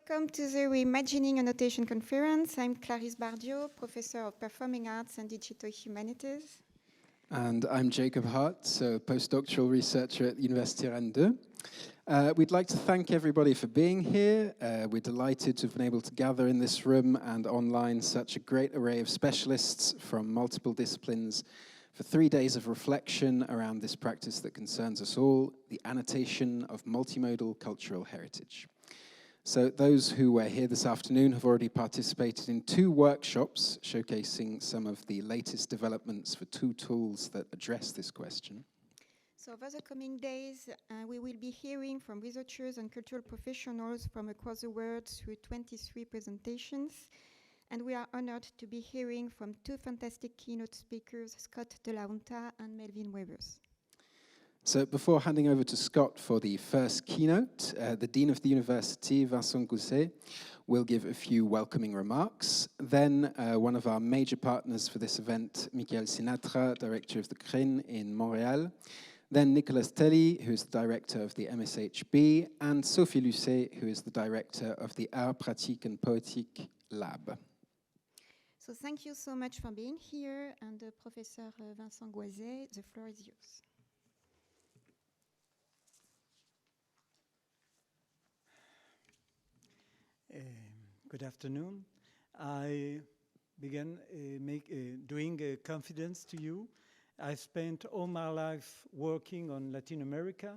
Welcome to the Reimagining Annotation Conference. I'm Clarisse Bardiot, Professor of Performing Arts and Digital Humanities. And I'm Jacob Hart, so postdoctoral researcher at Université Rennes. We'd like to thank everybody for being here. We're delighted to have been able to gather in this room and online such a great array of specialists from multiple disciplines for 3 days of reflection around this practice that concerns us all, the annotation of multimodal cultural heritage. So those who were here this afternoon have already participated in 2 workshops showcasing some of the latest developments for 2 tools that address this question. So over the coming days, we will be hearing from researchers and cultural professionals from across the world through 23 presentations. And we are honored to be hearing from 2 fantastic keynote speakers, Scott De La Junta and Melvin Webers. So before handing over to Scott for the first keynote, the Dean of the University, Vincent Gouëset, will give a few welcoming remarks. Then one of our major partners for this event, Sinatra, Director of the CRIHN in Montreal. Then Nicolas Thély, who is the Director of the MSHB, and Sophie Lucet, who is the Director of the Art Pratique and Poétique Lab. So thank you so much for being here, and Professor Vincent Gouëset, the floor is yours. Good afternoon. I began doing a confidence to you. I've spent all my life working on Latin America,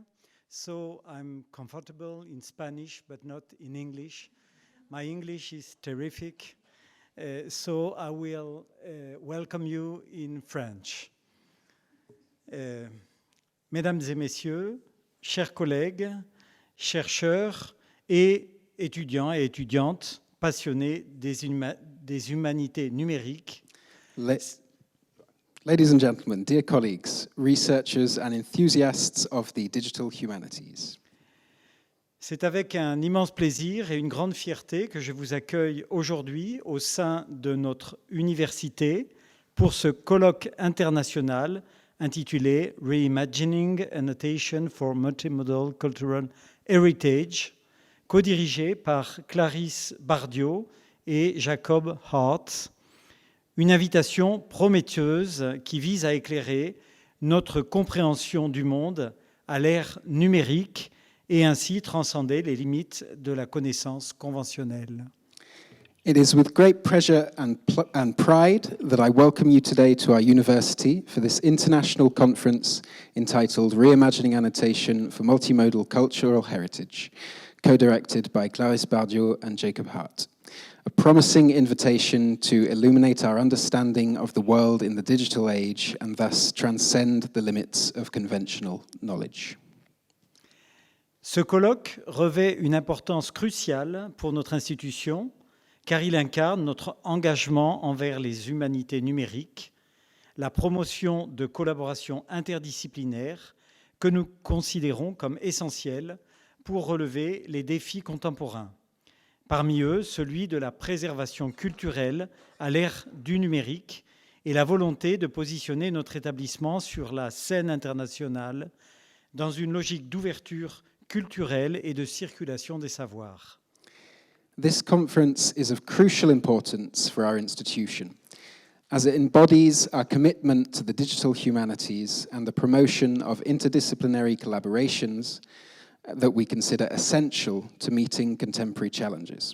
so I'm comfortable in Spanish, but not in English. My English is terrific, so I will welcome you in French. Mesdames et messieurs, chers collègues, chercheurs et étudiants et étudiantes passionnés des humanités numériques. Ladies and gentlemen, dear colleagues, researchers and enthusiasts of the digital humanities. C'est avec un immense plaisir et une grande fierté que je vous accueille aujourd'hui au sein de notre université pour ce colloque international intitulé Reimagining Annotation for Multimodal Cultural Heritage, co-dirigé par Clarisse Bardiot et Jacob Hart. Une invitation prometteuse qui vise à éclairer notre compréhension du monde à l'ère numérique et ainsi transcender les limites de la connaissance conventionnelle. It is with great pleasure and pride that I welcome you today to our university for this international conference entitled Reimagining Annotation for Multimodal Cultural Heritage, co-directed by Clarisse Bardiot and Jacob Hart. A promising invitation to illuminate our understanding of the world in the digital age and thus transcend the limits of conventional knowledge. Ce colloque revêt une importance cruciale pour notre institution car il incarne notre engagement envers les humanités numériques, la promotion de collaborations interdisciplinaires que nous considérons comme essentielles pour relever les défis contemporains. Parmi eux, celui de la préservation culturelle à l'ère du numérique et la volonté de positionner notre établissement sur la scène internationale dans une logique d'ouverture culturelle et de circulation des savoirs. This conference is of crucial importance for our institution, as it embodies our commitment to the digital humanities and the promotion of interdisciplinary collaborations that we consider essential to meeting contemporary challenges.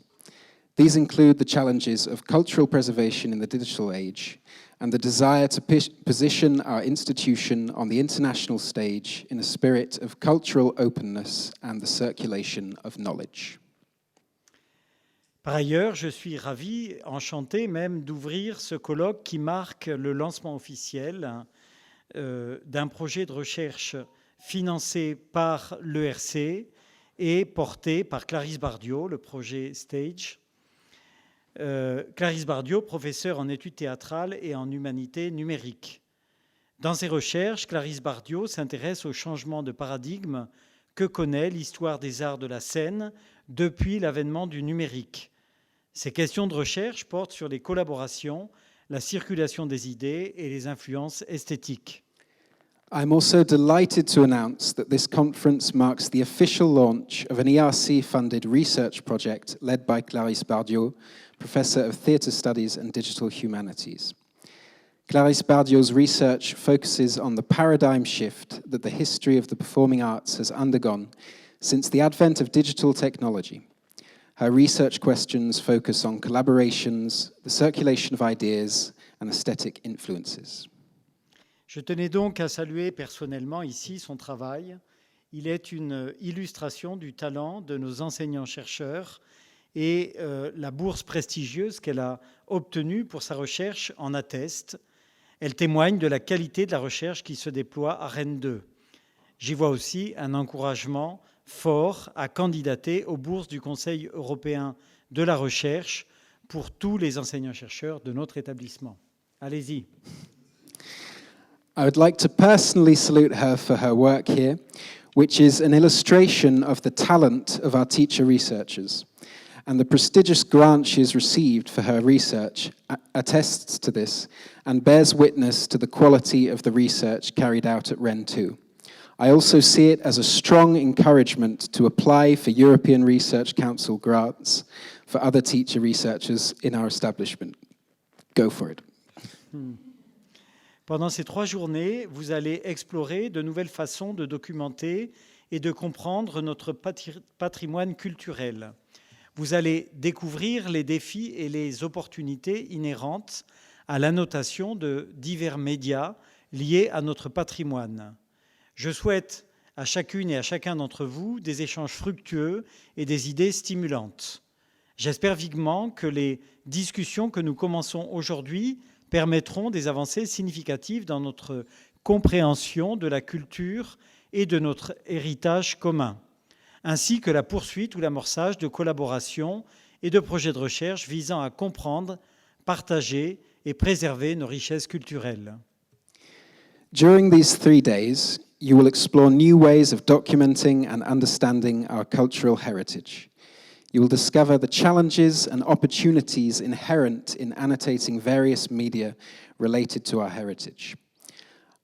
These include the challenges of cultural preservation in the digital age and the desire to position our institution on the international stage in a spirit of cultural openness and the circulation of knowledge. Par ailleurs, je suis ravi, enchanté même d'ouvrir ce colloque qui marque le lancement officiel d'un projet de recherche financé par l'ERC et porté par Clarisse Bardiot, le projet STAGE. Clarisse Bardiot, professeure en études théâtrales et en humanités numériques. Dans ses recherches, Clarisse Bardiot s'intéresse au changement de paradigme que connaît l'histoire des arts de la scène depuis l'avènement du numérique. Ces questions de recherche portent sur les collaborations, la circulation des idées et les influences esthétiques. I'm also delighted to announce that this conference marks the official launch of an ERC-funded research project led by Clarisse Bardiot, Professor of Theatre Studies and Digital Humanities. Clarisse Bardiot's research focuses on the paradigm shift that the history of the performing arts has undergone since the advent of digital technology. Her research questions focus on collaborations, the circulation of ideas, and aesthetic influences. Je tenais donc à saluer personnellement ici son travail. Il est une illustration du talent de nos enseignants-chercheurs et la bourse prestigieuse qu'elle a obtenue pour sa recherche en atteste. Elle témoigne de la qualité de la recherche qui se déploie à Rennes 2. J'y vois aussi un encouragement fort à candidater aux bourses du Conseil européen de la recherche pour tous les enseignants-chercheurs de notre établissement. Allez-y. I would like to personally salute her for her work here, which is an illustration of the talent of our teacher researchers. And the prestigious grant she has received for her research attests to this and bears witness to the quality of the research carried out at Rennes 2. I also see it as a strong encouragement to apply for European Research Council grants for other teacher researchers in our establishment. Go for it. Pendant ces 3 journées, vous allez explorer de nouvelles façons de documenter et de comprendre notre patrimoine culturel. Vous allez découvrir les défis et les opportunités inhérentes à l'annotation de divers médias liés à notre patrimoine. Je souhaite à chacune et à chacun d'entre vous des échanges fructueux et des idées stimulantes. J'espère vivement que les discussions que nous commençons aujourd'hui permettront des avancées significatives dans notre compréhension de la culture et de notre héritage commun, ainsi que la poursuite ou l'amorçage de collaborations et de projets de recherche visant à comprendre, partager et préserver nos richesses culturelles. During these 3 days, you will explore new ways of documenting and understanding our cultural heritage. You will discover the challenges and opportunities inherent in annotating various media related to our heritage.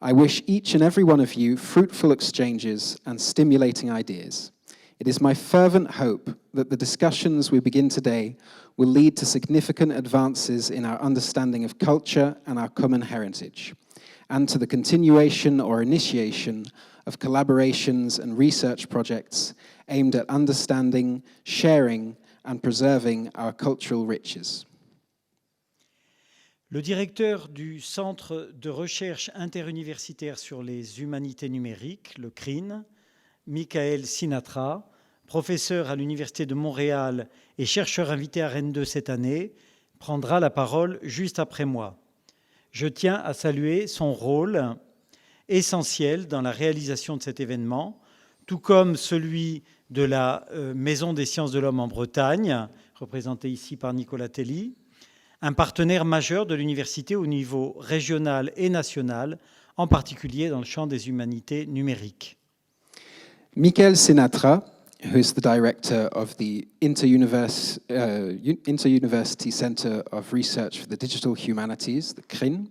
I wish each and every one of you fruitful exchanges and stimulating ideas. It is my fervent hope that the discussions we begin today will lead to significant advances in our understanding of culture and our common heritage, and to the continuation or initiation of collaborations and research projects aimed at understanding, sharing, and preserving our cultural riches. Le directeur du Centre de recherche interuniversitaire sur les humanités numériques, le CRIHN, Sinatra, professeur à l'Université de Montréal et chercheur invité à Rennes 2 cette année, prendra la parole juste après moi. Je tiens à saluer son rôle essentiel dans la réalisation de cet événement, tout comme celui de la Maison des sciences de l'homme en Bretagne, représentée ici par Nicolas Thély, un partenaire majeur de l'université au niveau régional et national, en particulier dans le champ des humanités numériques. Michael Sinatra, who is the director of the Inter-University Center of Research for the Digital Humanities, the CRIHN,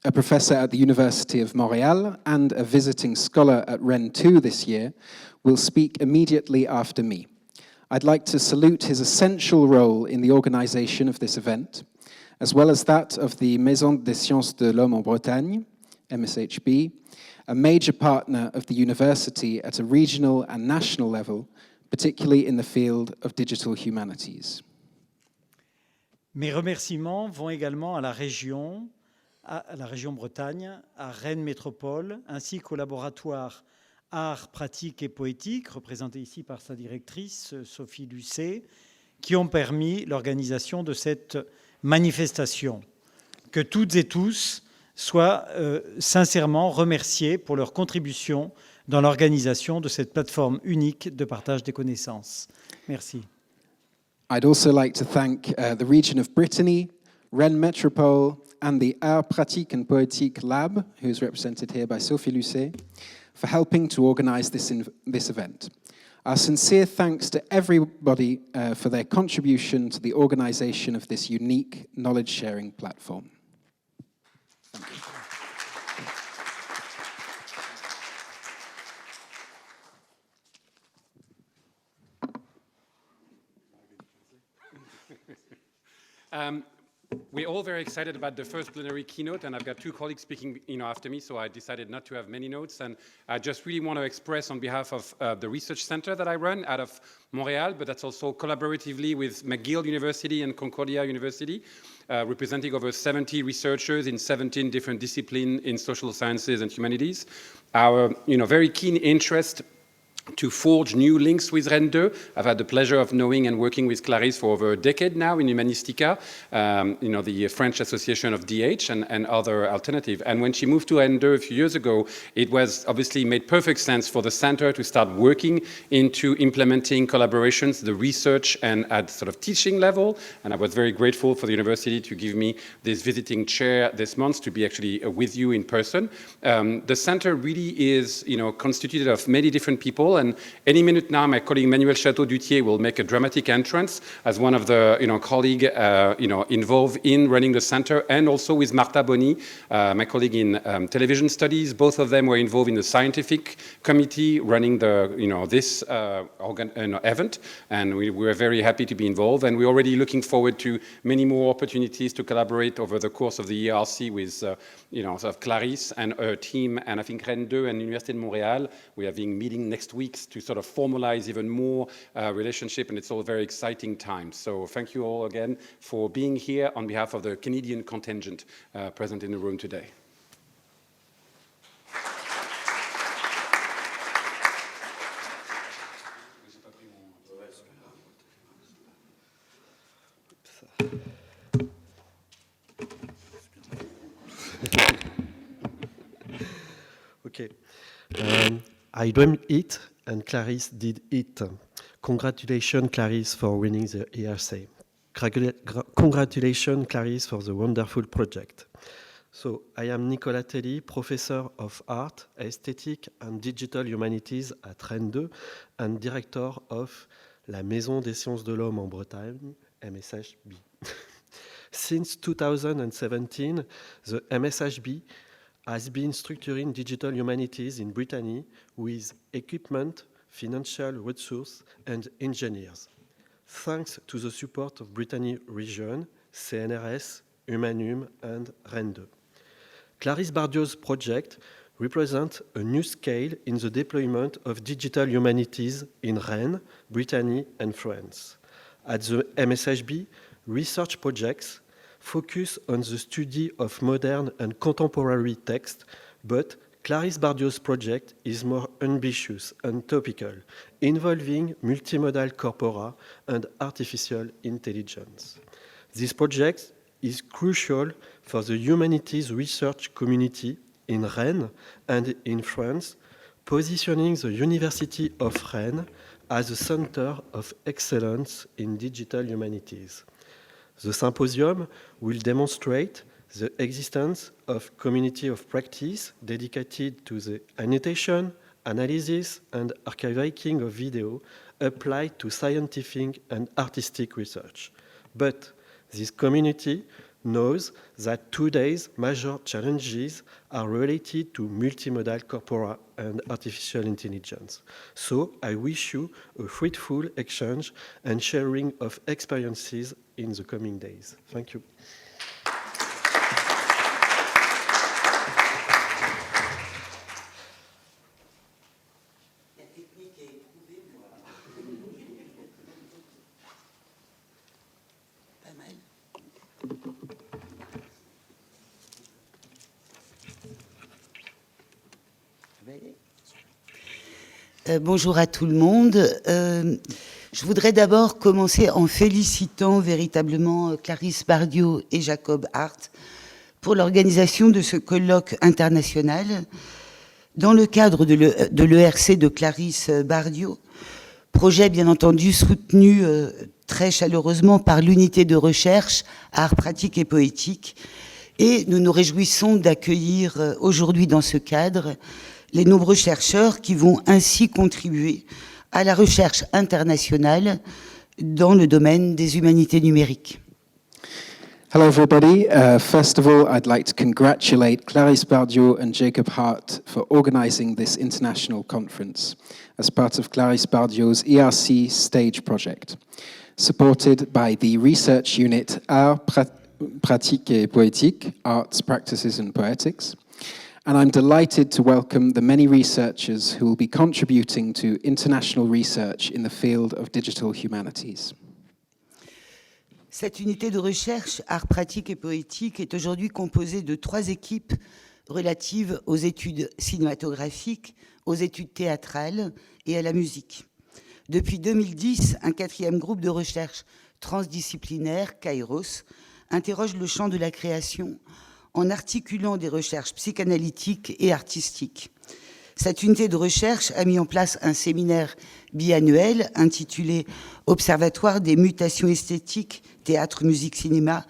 a professor at the University of Montreal and a visiting scholar at Rennes 2 this year, will speak immediately after me. I'd like to salute his essential role in the organization of this event, as well as that of the Maison des sciences de l'homme en Bretagne, MSHB, a major partner of the university at a regional and national level, particularly in the field of digital humanities. Mes remerciements vont également à la région Bretagne, à Rennes Métropole, ainsi qu'au laboratoire Art, Pratique et Poétique, représenté ici par sa directrice, Sophie Lucet, qui ont permis l'organisation de cette manifestation. Que toutes et tous soient sincèrement remerciés pour leur contribution dans l'organisation de cette plateforme unique de partage des connaissances. Merci. I'd also like to thank the region of Brittany, Rennes Métropole, and the Art, Pratique and Poétique Lab, who is represented here by Sophie Lucet, for helping to organize this event. Our sincere thanks to everybody for their contribution to the organization of this unique knowledge-sharing platform. Thank you. We're all very excited about the first plenary keynote, and I've got two colleagues speaking after me, so I decided not to have many notes. And I just really want to express on behalf of the research center that I run out of Montreal, but that's also collaboratively with McGill University and Concordia University, representing over 70 researchers in 17 different disciplines in social sciences and humanities. Our very keen interest to forge new links with Rennes 2. I've had the pleasure of knowing and working with Clarisse for over a decade now in Humanistica, the French Association of DH and other alternatives. And when she moved to Rennes 2 a few years ago, it was obviously made perfect sense for the center to start working into implementing collaborations, the research and at sort of teaching level. And I was very grateful for the university to give me this visiting chair this month to be actually with you in person. The center really is, constituted of many different people. And any minute now, my colleague Manuel Chateau-Dutier will make a dramatic entrance as one of the colleague involved in running the center, and also with Marta Boni, my colleague in television studies. Both of them were involved in the scientific committee running the this event, and we were very happy to be involved. And we're already looking forward to many more opportunities to collaborate over the course of the ERC with sort of Clarisse and her team. And I think Rennes 2 and Université de Montréal, we are having meeting next week to sort of formalize even more relationship, and it's all very exciting times. So thank you all again for being here on behalf of the Canadian contingent present in the room today. Okay. I dreamed it, and Clarisse did it. Congratulations, Clarisse, for winning the ERC. Congratulations, Clarisse, for the wonderful project. So, I am Nicolas Thély, professor of art, aesthetic, and digital humanities at Rennes 2, and director of la Maison des Sciences de l'Homme en Bretagne, MSHB. Since 2017, the MSHB has been structuring digital humanities in Brittany with equipment, financial resources, and engineers. Thanks to the support of Brittany region, CNRS, Humanum, and Rennes 2. Clarisse Bardiot's project represents a new scale in the deployment of digital humanities in Rennes, Brittany, and France. At the MSHB, research projects focus on the study of modern and contemporary text, but Clarisse Bardiot's project is more ambitious and topical, involving multimodal corpora and artificial intelligence. This project is crucial for the humanities research community in Rennes and in France, positioning the University of Rennes as a center of excellence in digital humanities. The symposium will demonstrate the existence of community of practice dedicated to the annotation, analysis, and archiving of video applied to scientific and artistic research. But this community knows that today's major challenges are related to multimodal corpora and artificial intelligence. So I wish you a fruitful exchange and sharing of experiences in the coming days. Thank you. Bonjour à tout le monde. Je voudrais d'abord commencer en félicitant véritablement Clarisse Bardiot et Jacob Hart pour l'organisation de ce colloque international dans le cadre de l'ERC de Clarisse Bardiot, projet bien entendu soutenu très chaleureusement par l'unité de recherche Art pratique et poétique. Et nous nous réjouissons d'accueillir aujourd'hui dans ce cadre les nombreux chercheurs qui vont ainsi contribuer à la recherche internationale dans le domaine des humanités numériques. Hello, everybody. First of all, I'd like to congratulate Clarisse Bardiot and Jacob Hart for organizing this international conference as part of Clarisse Bardiot's ERC stage project, supported by the research unit Art, Pratique et Poétique, Arts, Practices and Poetics. And I'm delighted to welcome the many researchers who will be contributing to international research in the field of digital humanities. Cette unité de recherche, Art, Pratique et Poétique, est aujourd'hui composée de 3 équipes relatives aux études cinématographiques, aux études théâtrales et à la musique. Depuis 2010, un 4e groupe de recherche transdisciplinaire, Kairos, interroge le champ de la création en articulant des recherches psychanalytiques et artistiques. Cette unité de recherche a mis en place un séminaire biannuel intitulé « Observatoire des mutations esthétiques, théâtre, musique, cinéma »,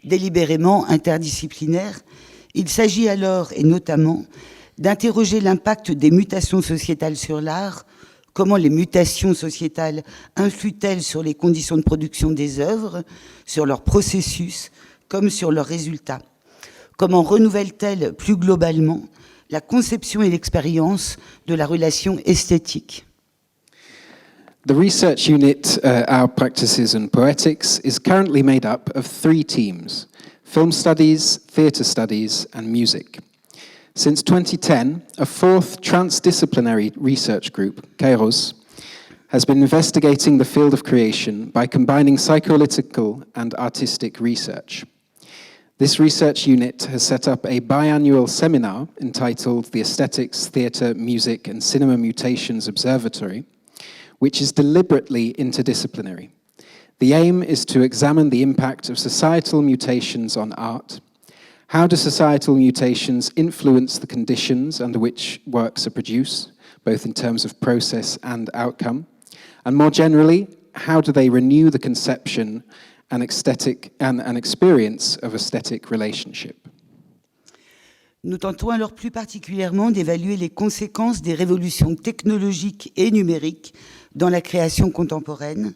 délibérément interdisciplinaire. Il s'agit alors, et notamment, d'interroger l'impact des mutations sociétales sur l'art, comment les mutations sociétales influent-elles sur les conditions de production des œuvres, sur leur processus, comme sur leurs résultats. Comment renouvellent-elles plus globalement la conception et l'expérience de la relation esthétique? The research unit, Our Practices and Poetics, is currently made up of 3 teams: film studies, theatre studies, and music. Since 2010, a 4th transdisciplinary research group, Kairos, has been investigating the field of creation by combining psychoanalytical and artistic research. This research unit has set up a biannual seminar entitled the Aesthetics, Theatre, Music and Cinema Mutations Observatory, which is deliberately interdisciplinary. The aim is to examine the impact of societal mutations on art. How do societal mutations influence the conditions under which works are produced, both in terms of process and outcome? And more generally, how do they renew the conception and an experience of aesthetic relationship? Nous tentons alors plus particulièrement d'évaluer les conséquences des révolutions technologiques et numériques dans la création contemporaine,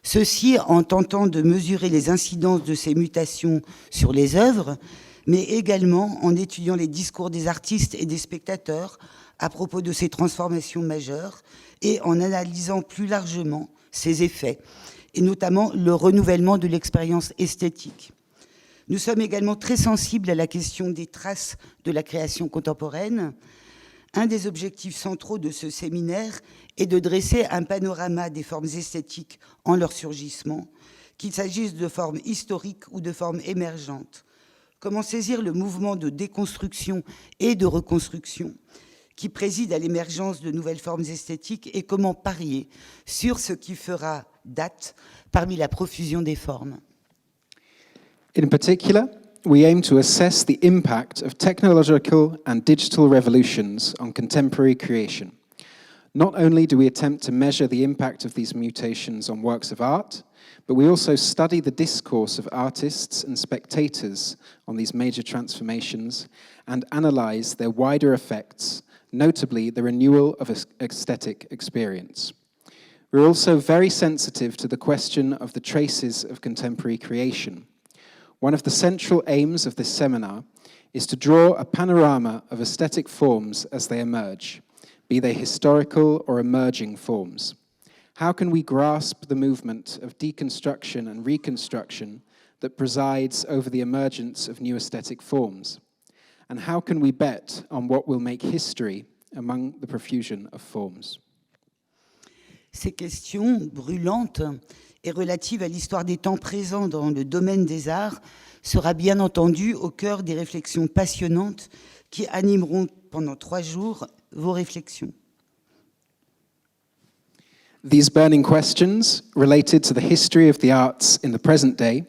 ceci en tentant de mesurer les incidences de ces mutations sur les œuvres, mais également en étudiant les discours des artistes et des spectateurs à propos de ces transformations majeures et en analysant plus largement ces effets, et notamment le renouvellement de l'expérience esthétique. Nous sommes également très sensibles à la question des traces de la création contemporaine. Un des objectifs centraux de ce séminaire est de dresser un panorama des formes esthétiques en leur surgissement, qu'il s'agisse de formes historiques ou de formes émergentes. Comment saisir le mouvement de déconstruction et de reconstruction qui préside à l'émergence de nouvelles formes esthétiques et comment parier sur ce qui fera date parmi la profusion des formes. In particular, we aim to assess the impact of technological and digital revolutions on contemporary creation. Not only do we attempt to measure the impact of these mutations on works of art, but we also study the discourse of artists and spectators on these major transformations and analyze their wider effects, notably the renewal of aesthetic experience. We're also very sensitive to the question of the traces of contemporary creation. One of the central aims of this seminar is to draw a panorama of aesthetic forms as they emerge, be they historical or emerging forms. How can we grasp the movement of deconstruction and reconstruction that presides over the emergence of new aesthetic forms? And how can we bet on what will make history among the profusion of forms? Ces questions brûlantes et relatives à l'histoire des temps présents dans le domaine des arts sera bien entendu au cœur des réflexions passionnantes qui animeront pendant 3 jours vos réflexions. These burning questions related to the history of the arts in the present day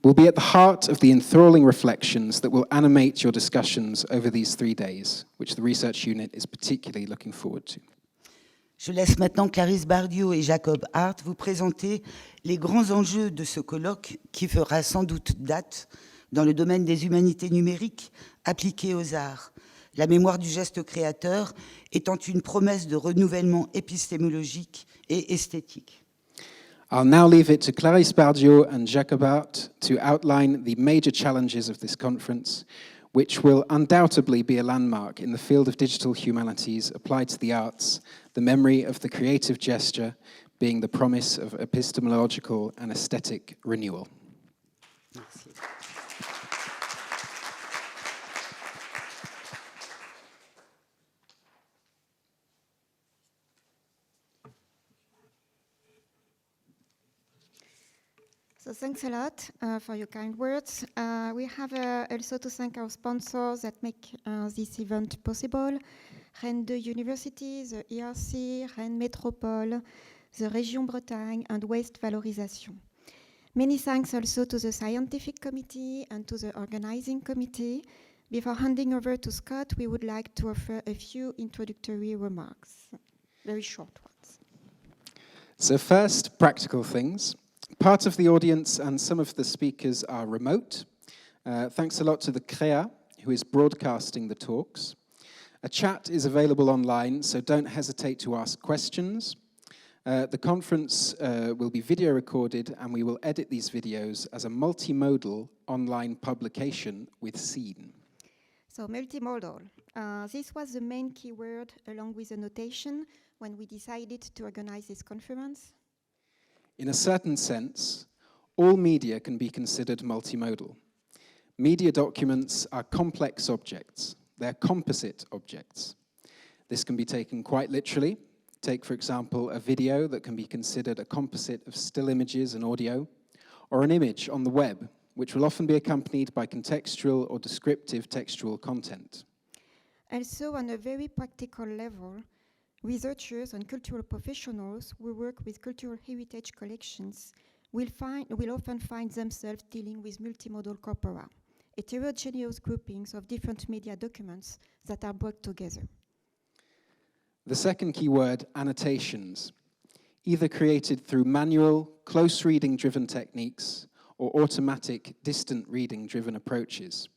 will be at the heart of the enthralling reflections that will animate your discussions over these 3 days, which the research unit is particularly looking forward to. Je laisse maintenant Clarisse Bardiot et Jacob Hart vous présenter les grands enjeux de ce colloque qui fera sans doute date dans le domaine des humanités numériques appliquées aux arts, la mémoire du geste créateur étant une promesse de renouvellement épistémologique et esthétique. I'll now leave it to Clarisse Bardiot and Jacob Hart to outline the major challenges of this conference, which will undoubtedly be a landmark in the field of digital humanities applied to the arts, the memory of the creative gesture being the promise of epistemological and aesthetic renewal. Merci. So thanks a lot for your kind words. We have also to thank our sponsors that make this event possible. Rennes 2 University, the ERC, Rennes Métropole, the Région Bretagne, and Waste Valorisation. Many thanks also to the scientific committee and to the organizing committee. Before handing over to Scott, we would like to offer a few introductory remarks, very short ones. So first, practical things. Part of the audience and some of the speakers are remote. Thanks a lot to the CRIHN, who is broadcasting the talks. A chat is available online, so don't hesitate to ask questions. The conference will be video recorded, and we will edit these videos as a multimodal online publication with CRIHN. So multimodal. This was the main keyword along with the notation when we decided to organize this conference. In a certain sense, all media can be considered multimodal. Media documents are complex objects. They're composite objects. This can be taken quite literally. Take, for example, a video that can be considered a composite of still images and audio, or an image on the web, which will often be accompanied by contextual or descriptive textual content. Also, on a very practical level, researchers and cultural professionals who work with cultural heritage collections will often find themselves dealing with multimodal corpora, heterogeneous groupings of different media documents that are brought together. The second keyword, annotations, either created through manual, close reading-driven techniques or automatic, distant reading-driven approaches,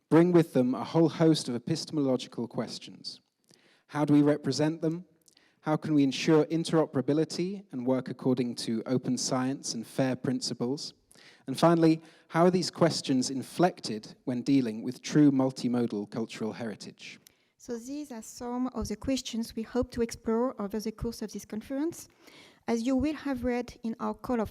bring with them a whole host of epistemological questions. How do we represent them? How can we ensure interoperability and work according to open science and fair principles? And finally, how are these questions inflected when dealing with true multimodal cultural heritage? So these are some of the questions we hope to explore over the course of this conference. As you will have read in our call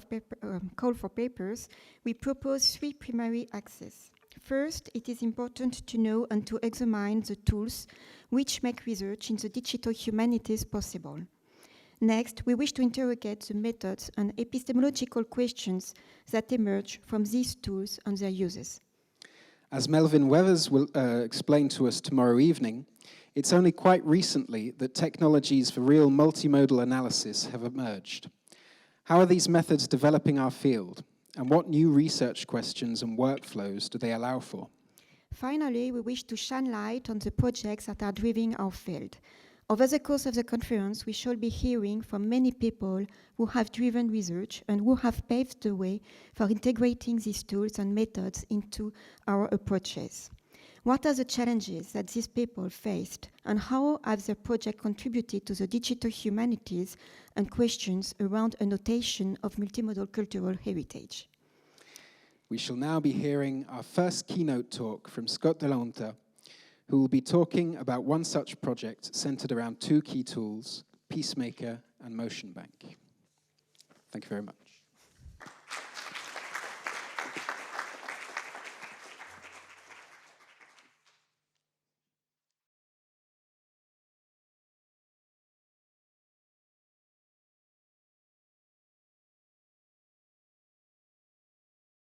for papers, we propose three primary axes. First, it is important to know and to examine the tools which make research in the digital humanities possible. Next, we wish to interrogate the methods and epistemological questions that emerge from these tools and their uses. As Melvin Weathers will explain to us tomorrow evening, it's only quite recently that technologies for real multimodal analysis have emerged. How are these methods developing our field? And what new research questions and workflows do they allow for? Finally, we wish to shine light on the projects that are driving our field. Over the course of the conference, we shall be hearing from many people who have driven research and who have paved the way for integrating these tools and methods into our approaches. What are the challenges that these people faced, and how have their project contributed to the digital humanities and questions around annotation of multimodal cultural heritage? We shall now be hearing our first keynote talk from Scott Delonta, who will be talking about one such project centered around two key tools, Peacemaker and Motion Bank. Thank you very much.